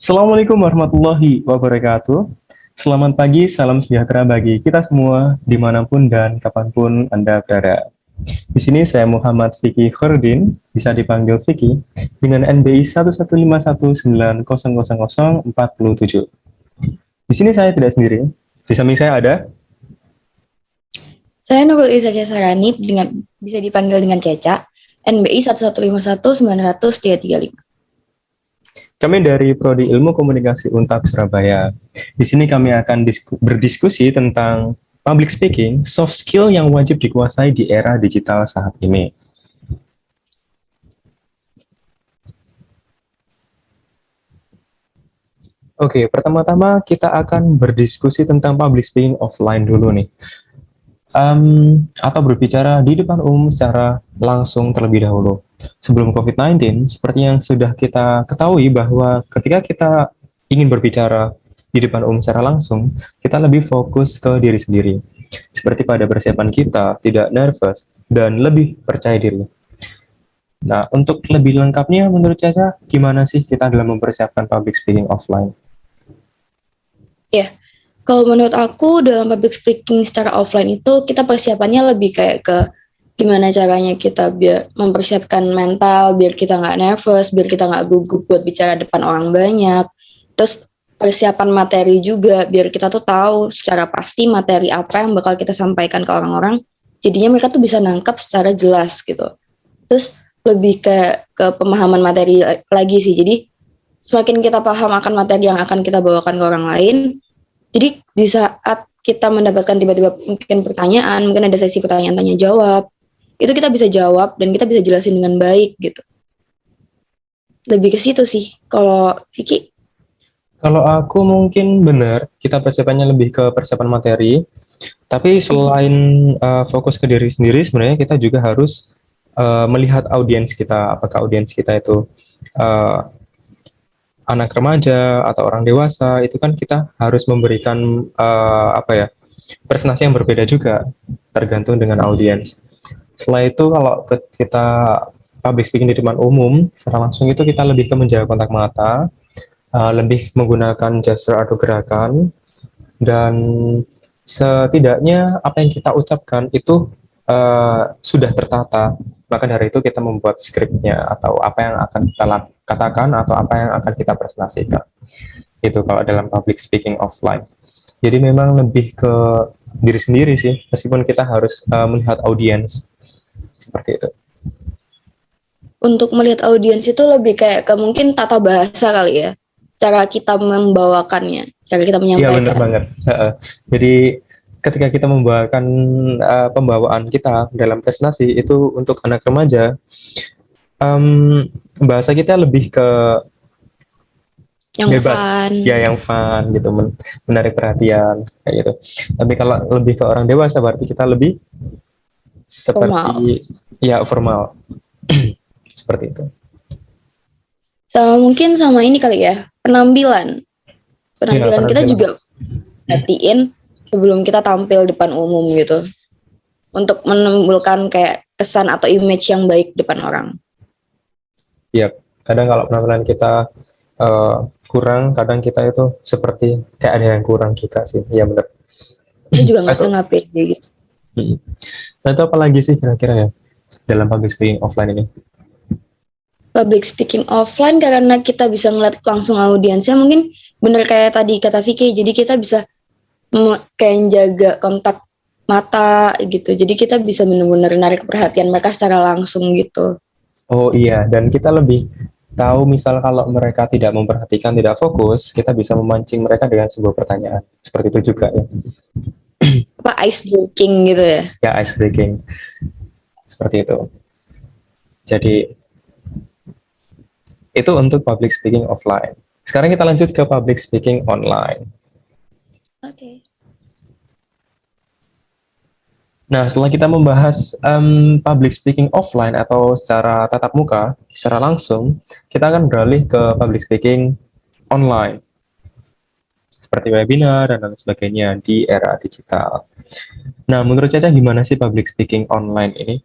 Assalamualaikum warahmatullahi wabarakatuh. Selamat pagi, salam sejahtera bagi kita semua, dimanapun dan kapanpun Anda berada. Di sini saya Muhammad Fikri Khordin, bisa dipanggil Fikri, dengan NBI 11519000047. Di sini saya tidak sendiri, di samping saya ada. Saya Nurul Iza Sarani dengan bisa dipanggil dengan Ceca, NBI 1151900-335. Kami dari Prodi Ilmu Komunikasi Untab Surabaya. Di sini kami akan berdiskusi tentang public speaking, soft skill yang wajib dikuasai di era digital saat ini. Oke, pertama-tama kita akan berdiskusi tentang public speaking offline dulu nih. Atau berbicara di depan umum secara langsung terlebih dahulu. Sebelum COVID-19, seperti yang sudah kita ketahui bahwa ketika kita ingin berbicara di depan umum secara langsung, kita lebih fokus ke diri sendiri. Seperti pada persiapan kita, tidak nervous, dan lebih percaya diri. Nah, untuk lebih lengkapnya, menurut Caca, gimana sih kita dalam mempersiapkan public speaking offline? Ya, kalau menurut aku dalam public speaking secara offline itu kita persiapannya lebih kayak ke gimana caranya kita biar mempersiapkan mental, biar kita nggak nervous, biar kita nggak gugup buat bicara depan orang banyak. Terus persiapan materi juga, biar kita tuh tahu secara pasti materi apa yang bakal kita sampaikan ke orang-orang. Jadinya mereka tuh bisa nangkap secara jelas gitu. Terus lebih ke pemahaman materi lagi sih. Jadi semakin kita paham akan materi yang akan kita bawakan ke orang lain, jadi di saat kita mendapatkan tiba-tiba mungkin pertanyaan, mungkin ada sesi pertanyaan tanya jawab, itu kita bisa jawab dan kita bisa jelasin dengan baik gitu. Lebih ke situ sih. Kalau Vicky? Kalau aku mungkin benar, kita persiapannya lebih ke persiapan materi, tapi selain fokus ke diri sendiri, sebenarnya kita juga harus melihat audiens kita, apakah audiens kita itu uh, anak remaja atau orang dewasa, itu kan kita harus memberikan presentasi yang berbeda juga, tergantung dengan audiens. Setelah itu kalau kita public speaking di depan umum, secara langsung itu kita lebih ke menjaga kontak mata, lebih menggunakan gesture atau gerakan, dan setidaknya apa yang kita ucapkan itu sudah tertata. Maka dari itu kita membuat skripnya atau apa yang akan kita katakan atau apa yang akan kita presentasikan. Itu kalau dalam public speaking offline. Jadi memang lebih ke diri sendiri sih, meskipun kita harus melihat audiens seperti itu. Untuk melihat audiens itu lebih kayak ke mungkin tata bahasa kali ya. Cara kita membawakannya, cara kita Iya benar menyampaikan. banget. Jadi ketika kita membawakan pembawaan kita dalam presentasi itu untuk anak remaja, bahasa kita lebih ke Yang bebas, fun. ya yang fun gitu, menarik perhatian kayak gitu. Tapi kalau lebih ke orang dewasa berarti kita lebih Formal. seperti ya formal seperti itu. Sama mungkin sama ini kali ya, penampilan. Ya, Penampilan kita penampilan. juga perhatiin sebelum kita tampil depan umum gitu. Untuk menimbulkan kayak kesan atau image yang baik depan orang. Ya, kadang kalau penampilan kita kurang, kadang kita itu seperti kayak ada yang kurang juga sih. Ya benar. Itu juga Atau nggak pede gitu. Nah, itu apa lagi sih kira-kira ya dalam public speaking offline ini? Public speaking offline karena kita bisa ngeliat langsung audiensnya, mungkin bener kayak tadi kata Vicky, jadi kita bisa kayak jaga kontak mata gitu, jadi kita bisa bener-bener narik perhatian mereka secara langsung gitu. Oh iya, dan kita lebih tahu misal kalau mereka tidak memperhatikan, tidak fokus, kita bisa memancing mereka dengan sebuah pertanyaan. Seperti itu juga ya. Apa ice breaking gitu ya. Ya, ice breaking. Seperti itu. Jadi, itu untuk public speaking offline. Sekarang kita lanjut ke public speaking online. Oke. Nah, setelah kita membahas public speaking offline atau secara tatap muka, secara langsung, kita akan beralih ke public speaking online, seperti webinar dan lain sebagainya di era digital. Nah, menurut Caca gimana sih public speaking online ini?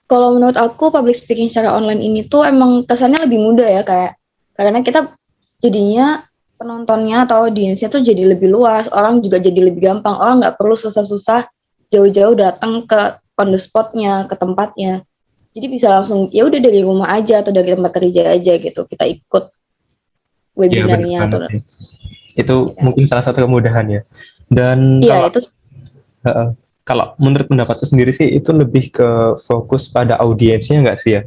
Kalau menurut aku public speaking secara online ini tuh emang kesannya lebih mudah ya, kayak Karena kita jadinya penontonnya atau audiensnya tuh jadi lebih luas, orang juga jadi lebih gampang, orang nggak perlu susah-susah jauh-jauh datang ke on the spotnya, ke tempatnya. Jadi bisa langsung ya udah dari rumah aja atau dari tempat kerja aja gitu kita ikut Iya benar webinarnya banget atau sih. Itu ya, mungkin salah satu kemudahan ya. Dan iya kalau itu uh, kalau menurut pendapatku sendiri sih itu lebih ke fokus pada audiensnya nggak sih ya?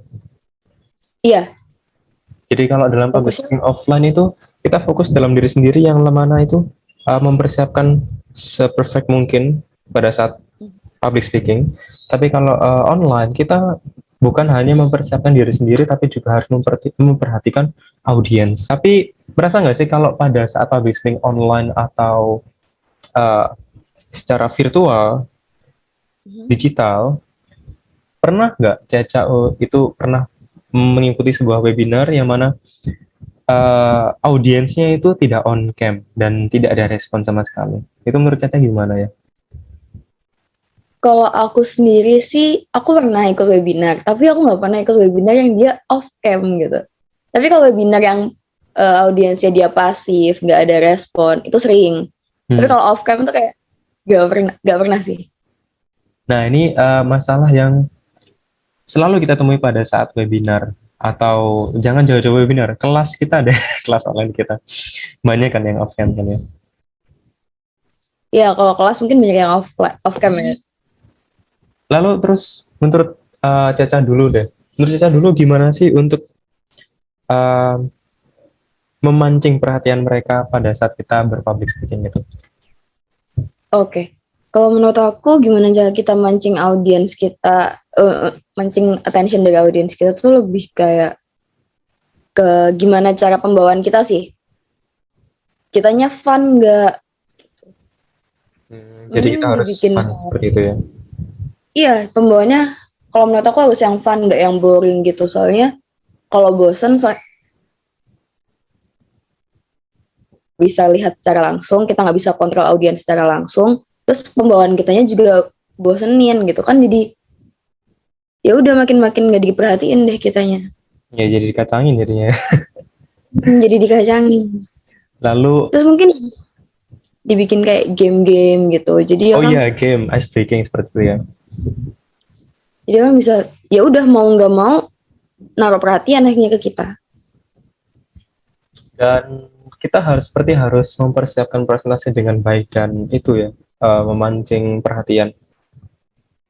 iya Jadi kalau dalam public fokusnya speaking offline itu kita fokus dalam diri sendiri yang mana itu mempersiapkan seperfect mungkin pada saat public speaking. Tapi kalau online kita bukan hanya mempersiapkan diri sendiri tapi juga harus memperhatikan audiens. Tapi merasa nggak sih kalau pada saat public speaking online atau uh, secara virtual, digital, pernah nggak Caca itu pernah mengikuti sebuah webinar yang mana audiensnya itu tidak on cam dan tidak ada respon sama sekali. Itu menurut Caca gimana ya? kalau aku sendiri sih aku pernah ikut webinar tapi aku nggak pernah ikut webinar yang dia off cam gitu. Tapi kalau webinar yang audiensnya dia pasif nggak ada respon itu sering. Tapi Hmm. kalau off cam tuh kayak nggak pernah sih. Nah, ini masalah yang selalu kita temui pada saat webinar atau jangan jauh-jauh webinar, kelas kita deh, kelas online kita. Banyak kan yang off cam kan ya. Ya kalau kelas mungkin banyak yang off cam ya. Lalu terus menurut Caca dulu deh. Menurut Caca dulu gimana sih untuk uh, memancing perhatian mereka pada saat kita berpublic speaking itu? Oke. Kalau menurut aku gimana cara kita mancing audiens kita, mancing attention dari audiens kita tuh lebih kayak ke gimana cara pembawaan kita sih. Kitanya fun nggak? Jadi Mungkin kita harus dibikin, fun seperti itu ya. iya pembawaannya kalau menurut aku harus yang fun nggak yang boring gitu. Soalnya kalau bosen bisa lihat secara langsung, kita nggak bisa kontrol audiens secara langsung. Terus pembawaan kitanya juga bosenin gitu kan jadi ya udah makin-makin nggak diperhatiin deh kitanya. Ya jadi dikacangin jadinya. Jadi dikacangin. Lalu, Terus mungkin dibikin kayak game-game gitu. oh iya game ice breaking seperti itu ya. Jadi orang bisa ya udah mau nggak mau naruh perhatian akhirnya ke kita. Dan kita harus mempersiapkan presentasi dengan baik dan itu ya memancing perhatian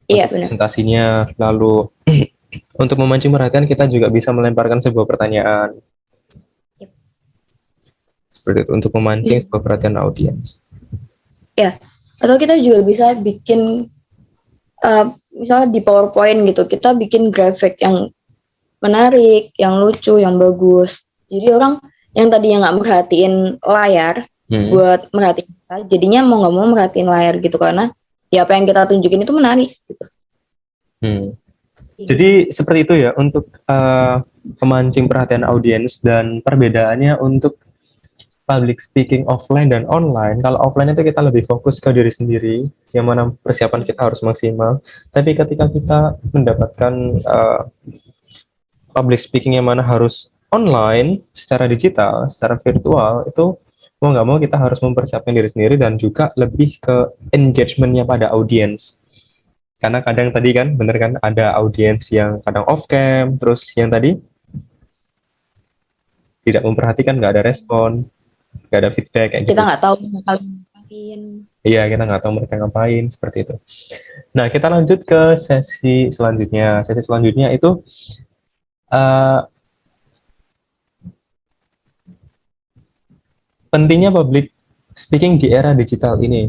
Iya untuk benar. presentasinya. Lalu untuk memancing perhatian kita juga bisa melemparkan sebuah pertanyaan Yep. seperti itu untuk memancing sebuah perhatian audiens. Ya. Atau kita juga bisa bikin misalnya di PowerPoint gitu, kita bikin grafik yang menarik, yang lucu, yang bagus. Jadi orang yang tadinya nggak merhatiin layar buat merhatiin kita, jadinya mau nggak mau merhatiin layar gitu karena ya apa yang kita tunjukin itu menarik gitu. Jadi seperti itu ya untuk memancing perhatian audiens dan perbedaannya untuk public speaking offline dan online. Kalau offline itu kita lebih fokus ke diri sendiri, yang mana persiapan kita harus maksimal. Tapi ketika kita mendapatkan public speaking yang mana harus online, secara digital, secara virtual, itu mau nggak mau kita harus mempersiapkan diri sendiri dan juga lebih ke engagementnya pada audiens. Karena kadang tadi kan, bener kan, ada audiens yang kadang off cam, terus yang tadi tidak memperhatikan, nggak ada respon, nggak ada feedback kayak Kita gitu. nggak tahu bakal ngapain. Iya, kita nggak tahu mereka ngapain seperti itu. Nah, kita lanjut ke sesi selanjutnya. Sesi selanjutnya itu uh, pentingnya public speaking di era digital ini.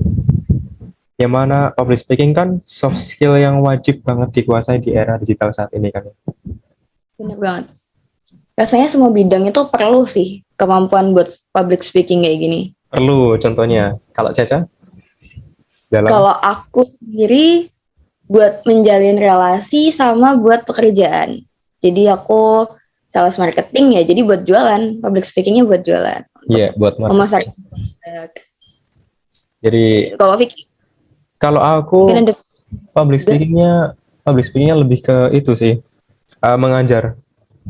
Yang mana public speaking kan soft skill yang wajib banget dikuasai di era digital saat ini kan. Bener banget. Rasanya semua bidang itu perlu sih kemampuan buat public speaking kayak gini. Perlu contohnya. Kalau Caca? Kalau aku sendiri buat menjalin relasi sama buat pekerjaan. Jadi aku sales marketing ya, jadi buat jualan, public speakingnya buat jualan. Iya, buat memasarkan. Jadi kalau Vicky, kalau aku public speakingnya lebih ke itu sih, mengajar.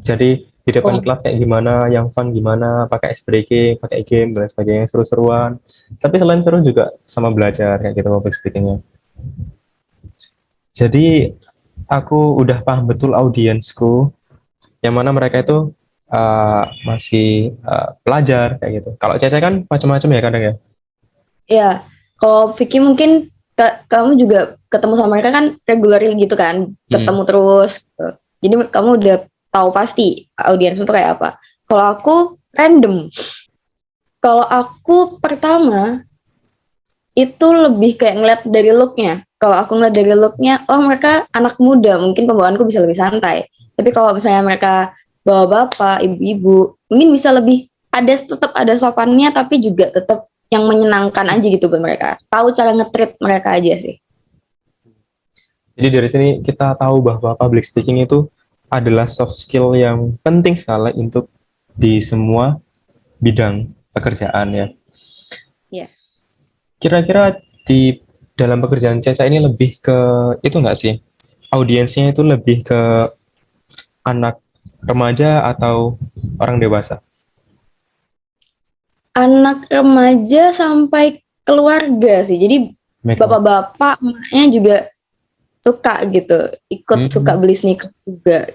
Jadi di depan Oh, kelas kayak gimana, yang fun gimana, pakai ice breaking, pakai game dan sebagainya, seru-seruan. Tapi selain seru juga sama belajar kayak gitu public speakingnya. Jadi aku udah paham betul audiensku, yang mana mereka itu masih pelajar kayak gitu. Kalau Cece kan macam-macam ya kadang ya. ya. Kalau Vicky mungkin kamu juga ketemu sama mereka kan regularly gitu kan, Hmm. ketemu terus. Gitu. Jadi kamu udah tahu pasti audiens itu kayak apa. Kalau aku random. Kalau aku pertama itu lebih kayak ngeliat dari looknya. Kalau aku ngeliat dari looknya, oh mereka anak muda, mungkin pembawaanku bisa lebih santai. Tapi kalau misalnya mereka bawa bapak, ibu-ibu, mungkin bisa lebih tetap ada sopannya, tapi juga tetap yang menyenangkan aja gitu buat mereka. Tahu cara nge-treat mereka aja sih. Jadi dari sini kita tahu bahwa public speaking itu adalah soft skill yang penting sekali untuk di semua bidang pekerjaan ya. Iya. Kira-kira di dalam pekerjaan Caca ini lebih ke itu nggak sih? Audiensnya itu lebih ke anak remaja atau orang dewasa? Anak remaja sampai keluarga sih. Jadi Mereka. bapak-bapak, emaknya juga suka gitu, ikut suka Hmm. beli sneakers juga.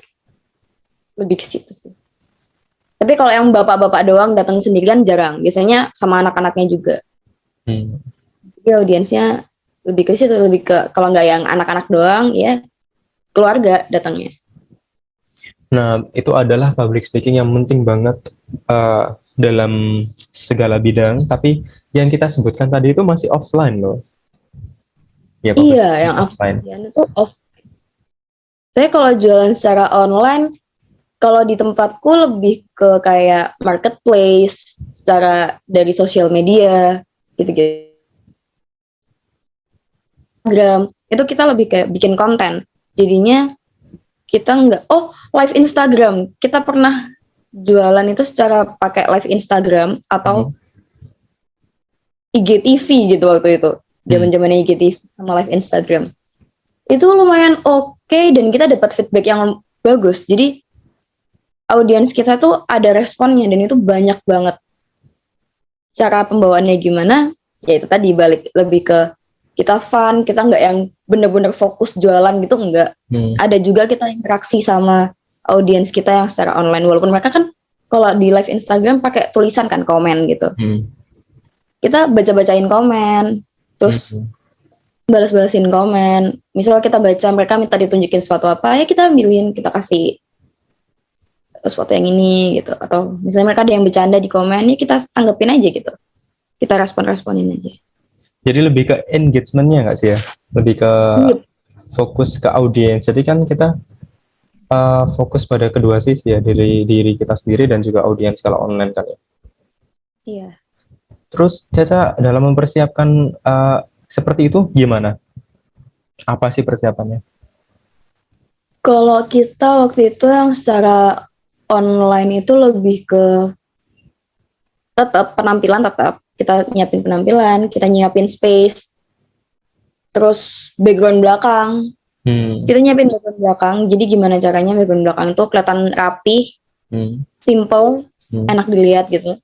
Lebih ke situ sih. Tapi kalau yang bapak-bapak doang datang sendirian jarang. Biasanya sama anak-anaknya juga. Hmm. Jadi audiensnya lebih ke situ, lebih ke kalau nggak yang anak-anak doang ya keluarga datangnya. Nah, itu adalah public speaking yang penting banget dalam segala bidang, tapi yang kita sebutkan tadi itu masih offline loh. Ya, public Iya, speaking yang offline. offline itu off. Saya kalau jualan secara online, kalau di tempatku lebih ke kayak marketplace, secara dari sosial media, gitu-gitu. Instagram, itu kita lebih kayak bikin konten. Jadinya kita nggak, oh live Instagram, kita pernah jualan itu secara pakai live Instagram atau Hmm. IGTV gitu waktu itu, Hmm. zaman-zamannya IGTV sama live Instagram. Itu lumayan oke dan kita dapat feedback yang bagus. Jadi audiens kita tuh ada responnya dan itu banyak banget. Cara pembawaannya gimana? Ya itu tadi balik lebih ke kita fun, kita nggak yang bener-bener fokus jualan gitu, enggak. Hmm. Ada juga kita interaksi sama audiens kita yang secara online, walaupun mereka kan kalau di live Instagram pakai tulisan kan, komen gitu. Hmm. Kita baca-bacain komen, terus Hmm. balas-balasin komen. Misalnya kita baca mereka minta ditunjukin sepatu apa, ya kita ambilin, kita kasih sepatu yang ini gitu. Atau misalnya mereka ada yang bercanda di komen, ya kita tanggepin aja gitu. Kita respon-responin aja. Jadi lebih ke engagementnya nggak sih ya? Lebih ke Yep. fokus ke audiens. Jadi kan kita fokus pada kedua sisi ya, dari diri kita sendiri dan juga audiens kalau online kan ya. Iya. Terus Caca dalam mempersiapkan seperti itu gimana? Apa sih persiapannya? Kalau kita waktu itu yang secara online itu lebih ke tetap penampilan, tetap kita nyiapin penampilan, kita nyiapin space, terus background belakang. Hmm. Kita nyiapin background belakang. Jadi gimana caranya background belakang itu kelihatan rapi, Hmm. simple, enak dilihat gitu.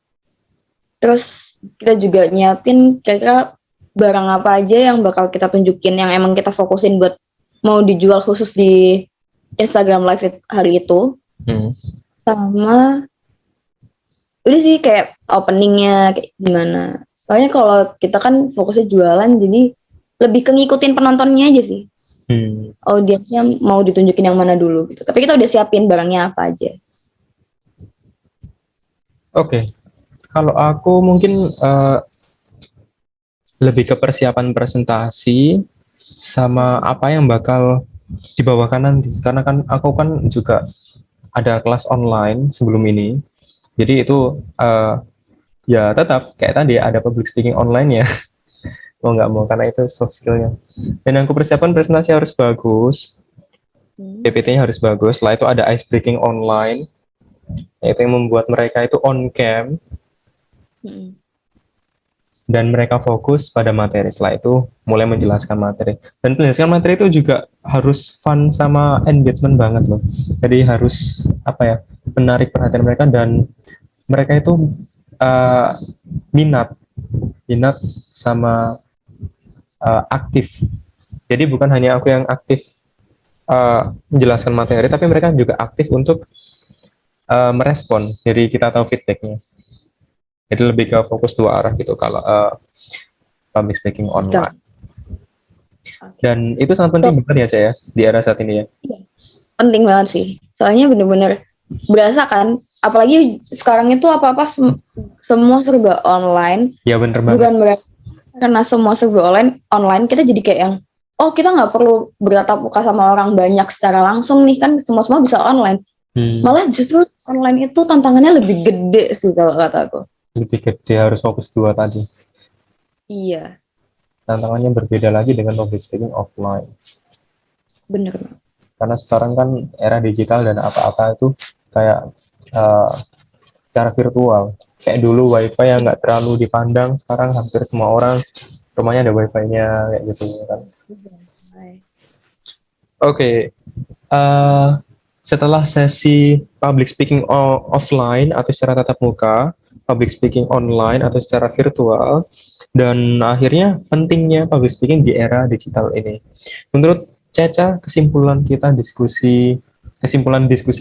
Terus kita juga nyiapin kira-kira barang apa aja yang bakal kita tunjukin, yang emang kita fokusin buat mau dijual khusus di Instagram Live hari itu. Hmm. Sama udah sih kayak openingnya kayak gimana. Soalnya kalau kita kan fokusnya jualan, jadi lebih ke ngikutin penontonnya aja sih. Hmm. Audiensnya mau ditunjukin yang mana dulu gitu. Tapi kita udah siapin barangnya apa aja. Oke. Kalau aku mungkin lebih ke persiapan presentasi sama apa yang bakal dibawakan nanti. Karena kan aku kan juga ada kelas online sebelum ini. Jadi itu ya tetap kayak tadi ada public speaking online ya. Mau nggak mau karena itu soft skillnya. Dan yang aku persiapkan presentasi harus bagus, PPT-nya harus bagus. Setelah itu ada ice breaking online, yaitu yang membuat mereka itu on cam dan mereka fokus pada materi. Setelah itu mulai menjelaskan materi. Dan menjelaskan materi itu juga harus fun sama engagement banget loh. Jadi harus apa ya? menarik perhatian mereka dan mereka itu uh, minat sama aktif. Jadi bukan hanya aku yang aktif menjelaskan materi, tapi mereka juga aktif untuk merespon dari kita tahu feedbacknya. Jadi lebih ke fokus dua arah gitu kalau public speaking online. Dan itu sangat penting banget ya, Cak, ya, di era saat ini ya. Iya, penting banget sih. Soalnya bener-bener berasa kan, apalagi sekarang itu apa-apa semua serba online. Ya bener banget. Bukan berarti karena semua serba online kita jadi kayak yang kita nggak perlu bertatap muka sama orang banyak secara langsung nih, kan semua bisa online. Malah justru online itu tantangannya lebih gede sih kalau kataku. Lebih gede, harus fokus dua tadi. Iya. Tantangannya berbeda lagi dengan public speaking offline. Bener. Karena sekarang kan era digital dan apa-apa itu kayak secara virtual. Kayak dulu wifi yang nggak terlalu dipandang, sekarang hampir semua orang rumahnya ada wifi-nya kayak gitu kan. Oke. Setelah sesi public speaking offline atau secara tatap muka, public speaking online atau secara virtual, dan akhirnya pentingnya public speaking di era digital ini. Menurut Caca, kesimpulan diskusi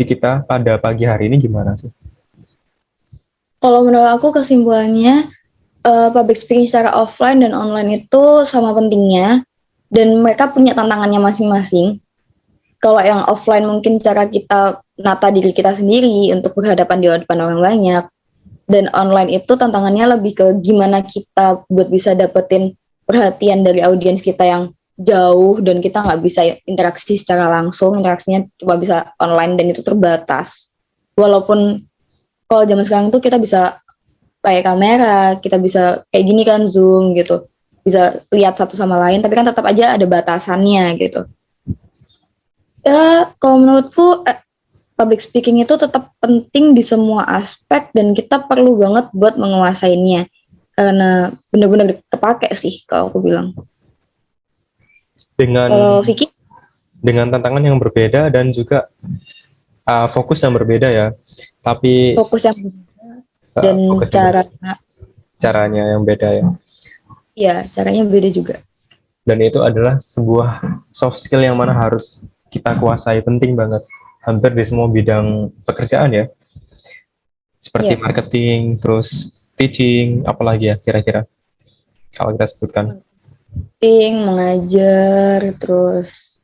kita pada pagi hari ini gimana sih? Kalau menurut aku kesimpulannya public speaking secara offline dan online itu sama pentingnya, dan mereka punya tantangannya masing-masing. Kalau yang offline mungkin cara kita nata diri kita sendiri untuk berhadapan di depan orang banyak, dan online itu tantangannya lebih ke gimana kita buat bisa dapetin perhatian dari audiens kita yang jauh dan kita nggak bisa interaksi secara langsung, interaksinya cuma bisa online dan itu terbatas. Walaupun kalau zaman sekarang tuh kita bisa pakai kamera, kita bisa kayak gini kan Zoom gitu, bisa lihat satu sama lain, tapi kan tetap aja ada batasannya gitu. Ya, kalau menurutku public speaking itu tetap penting di semua aspek dan kita perlu banget buat menguasainya karena benar-benar kepake sih kalau aku bilang. Kalau Vicky? Dengan tantangan yang berbeda dan juga fokus yang berbeda ya, tapi fokus yang berbeda dan caranya yang beda ya. Iya, caranya beda juga. Dan itu adalah sebuah soft skill yang mana harus kita kuasai, penting banget hampir di semua bidang pekerjaan ya, seperti marketing, terus teaching, apalagi ya kira-kira kalau kita sebutkan. Marketing, mengajar, terus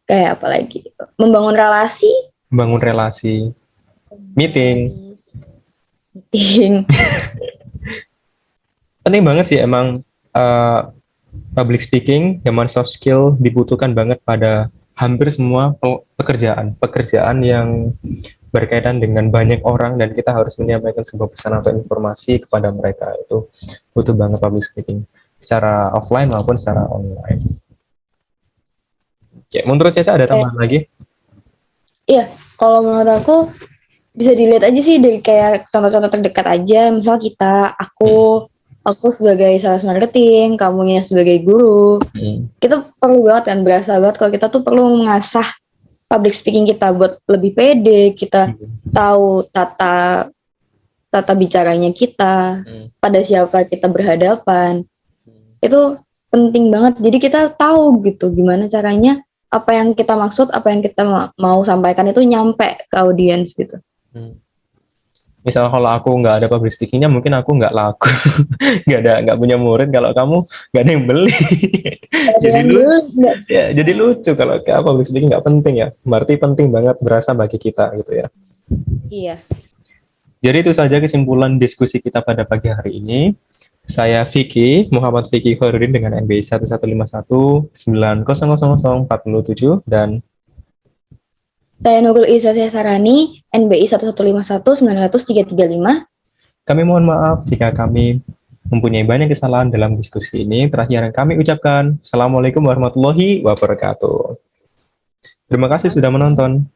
kayak apa lagi, membangun relasi, meeting. Penting banget sih emang public speaking, zaman soft skill dibutuhkan banget pada hampir semua pekerjaan yang berkaitan dengan banyak orang dan kita harus menyampaikan sebuah pesan atau informasi kepada mereka. Itu butuh banget public speaking secara offline maupun secara online. Ya, menurut Caca ada tambahan lagi? Iya, kalau menurut aku bisa dilihat aja sih dari kayak contoh-contoh terdekat aja. Misal aku sebagai sales marketing, kamunya sebagai guru, kita perlu banget kan, berasa banget kalau kita tuh perlu mengasah public speaking kita buat lebih pede, kita tahu tata bicaranya kita, pada siapa kita berhadapan, itu penting banget. Jadi kita tahu gitu gimana caranya, apa yang kita maksud, apa yang kita mau sampaikan itu nyampe ke audiens gitu. Misalnya kalau aku nggak ada public speakingnya, mungkin aku nggak laku, nggak punya murid. Kalau kamu nggak ada yang beli, jadi lucu kalau kayak public speaking nggak penting ya. Berarti penting banget, berasa bagi kita gitu ya. Iya. Jadi itu saja kesimpulan diskusi kita pada pagi hari ini. Saya Vicky, Muhammad Vicky Khairuddin dengan NBI 1151900047 dan saya Nurul Iza Sarani, NBI 1151935. Kami mohon maaf jika kami mempunyai banyak kesalahan dalam diskusi ini. Terakhir yang kami ucapkan, Assalamualaikum warahmatullahi wabarakatuh. Terima kasih sudah menonton.